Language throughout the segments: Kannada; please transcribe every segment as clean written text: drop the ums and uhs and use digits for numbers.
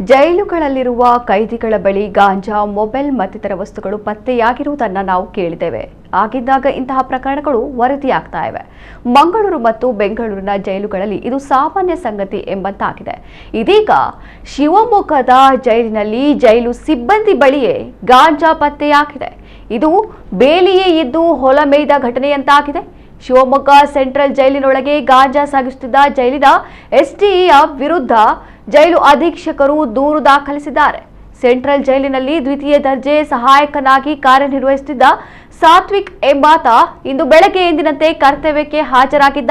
ಜೈಲುಗಳಲ್ಲಿರುವ ಕೈದಿಗಳ ಬಳಿ ಗಾಂಜಾ, ಮೊಬೈಲ್ ಮತ್ತಿತರ ವಸ್ತುಗಳು ಪತ್ತೆಯಾಗಿರುವುದನ್ನು ನಾವು ಕೇಳಿದ್ದೇವೆ. ಆಗಿದ್ದಾಗ ಇಂತಹ ಪ್ರಕರಣಗಳು ವರದಿಯಾಗ್ತಾ ಇವೆ. ಮಂಗಳೂರು ಮತ್ತು ಬೆಂಗಳೂರಿನ ಜೈಲುಗಳಲ್ಲಿ ಇದು ಸಾಮಾನ್ಯ ಸಂಗತಿ ಎಂಬಂತಾಗಿದೆ. ಇದೀಗ ಶಿವಮೊಗ್ಗದ ಜೈಲಿನಲ್ಲಿ ಜೈಲು ಸಿಬ್ಬಂದಿ ಬಳಿಯೇ ಗಾಂಜಾ ಪತ್ತೆಯಾಗಿದೆ. ಇದು ಬೇಲಿಯೇ ಇದ್ದು ಹೊಲಮೇಯ್ದ ಘಟನೆಯಂತಾಗಿದೆ. ಶಿವಮೊಗ್ಗ ಸೆಂಟ್ರಲ್ ಜೈಲಿನೊಳಗೆ ಗಾಂಜಾ ಸಾಗಿಸುತ್ತಿದ್ದ ಜೈಲಿನ ಎಸ್ಡಿಎ ವಿರುದ್ಧ ಜೈಲು ಅಧೀಕ್ಷಕರು ದೂರು ದಾಖಲಿಸಿದ್ದಾರೆ. ಸೆಂಟ್ರಲ್ ಜೈಲಿನಲ್ಲಿ ದ್ವಿತೀಯ ದರ್ಜೆ ಸಹಾಯಕನಾಗಿ ಕಾರ್ಯನಿರ್ವಹಿಸುತ್ತಿದ್ದ ಸಾತ್ವಿಕ್ ಎಂಬಾತ ಇಂದು ಬೆಳಗ್ಗೆ ಎಂದಿನಂತೆ ಕರ್ತವ್ಯಕ್ಕೆ ಹಾಜರಾಗಿದ್ದ.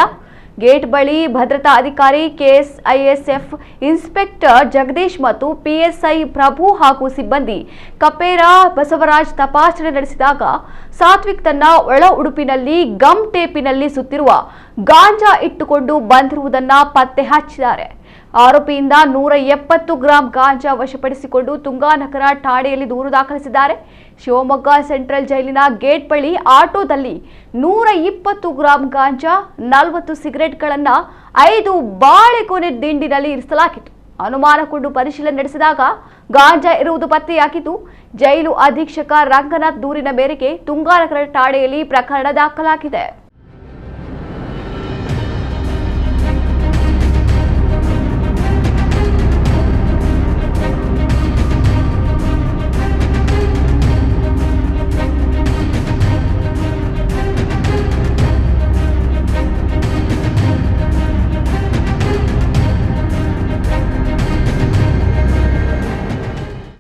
ಗೇಟ್ ಬಳಿ ಭದ್ರತಾ ಅಧಿಕಾರಿ ಕೆಎಸ್ಐಎಸ್ಎಫ್ ಇನ್ಸ್ಪೆಕ್ಟರ್ ಜಗದೀಶ್ ಮತ್ತು ಪಿಎಸ್ಐ ಪ್ರಭು ಹಾಗೂ ಸಿಬ್ಬಂದಿ ಕಪೇರ ಬಸವರಾಜ್ ತಪಾಸಣೆ ನಡೆಸಿದಾಗ ಸಾತ್ವಿಕ್ ತನ್ನ ಒಳ ಉಡುಪಿನಲ್ಲಿ ಗಮ್ ಟೇಪಿನಲ್ಲಿ ಸುತ್ತಿರುವ ಗಾಂಜಾ ಇಟ್ಟುಕೊಂಡು ಬಂದಿರುವುದನ್ನು ಪತ್ತೆ ಹಚ್ಚಿದ್ದಾರೆ. ಆರೋಪಿಯಿಂದ 170 ಗ್ರಾಂ ಗಾಂಜಾ ವಶಪಡಿಸಿಕೊಂಡು ತುಂಗಾನಗರ ಠಾಣೆಯಲ್ಲಿ ದೂರು ದಾಖಲಿಸಿದ್ದಾರೆ. ಶಿವಮೊಗ್ಗ ಸೆಂಟ್ರಲ್ ಜೈಲಿನ ಗೇಟ್ ಬಳಿ ಆಟೋದಲ್ಲಿ 120 ಗ್ರಾಂ ಗಾಂಜಾ, 40 ಸಿಗರೆಟ್ಗಳನ್ನು 5 ಬಾಳೆಗೊನೆ ದಿಂಡಿನಲ್ಲಿ ಇರಿಸಲಾಗಿತ್ತು. ಅನುಮಾನಗೊಂಡು ಪರಿಶೀಲನೆ ನಡೆಸಿದಾಗ ಗಾಂಜಾ ಇರುವುದು ಪತ್ತೆಯಾಗಿದ್ದು, ಜೈಲು ಅಧೀಕ್ಷಕ ರಂಗನಾಥ್ ದೂರಿನ ಮೇರೆಗೆ ತುಂಗಾನಗರ ಠಾಣೆಯಲ್ಲಿ ಪ್ರಕರಣ ದಾಖಲಾಗಿದೆ.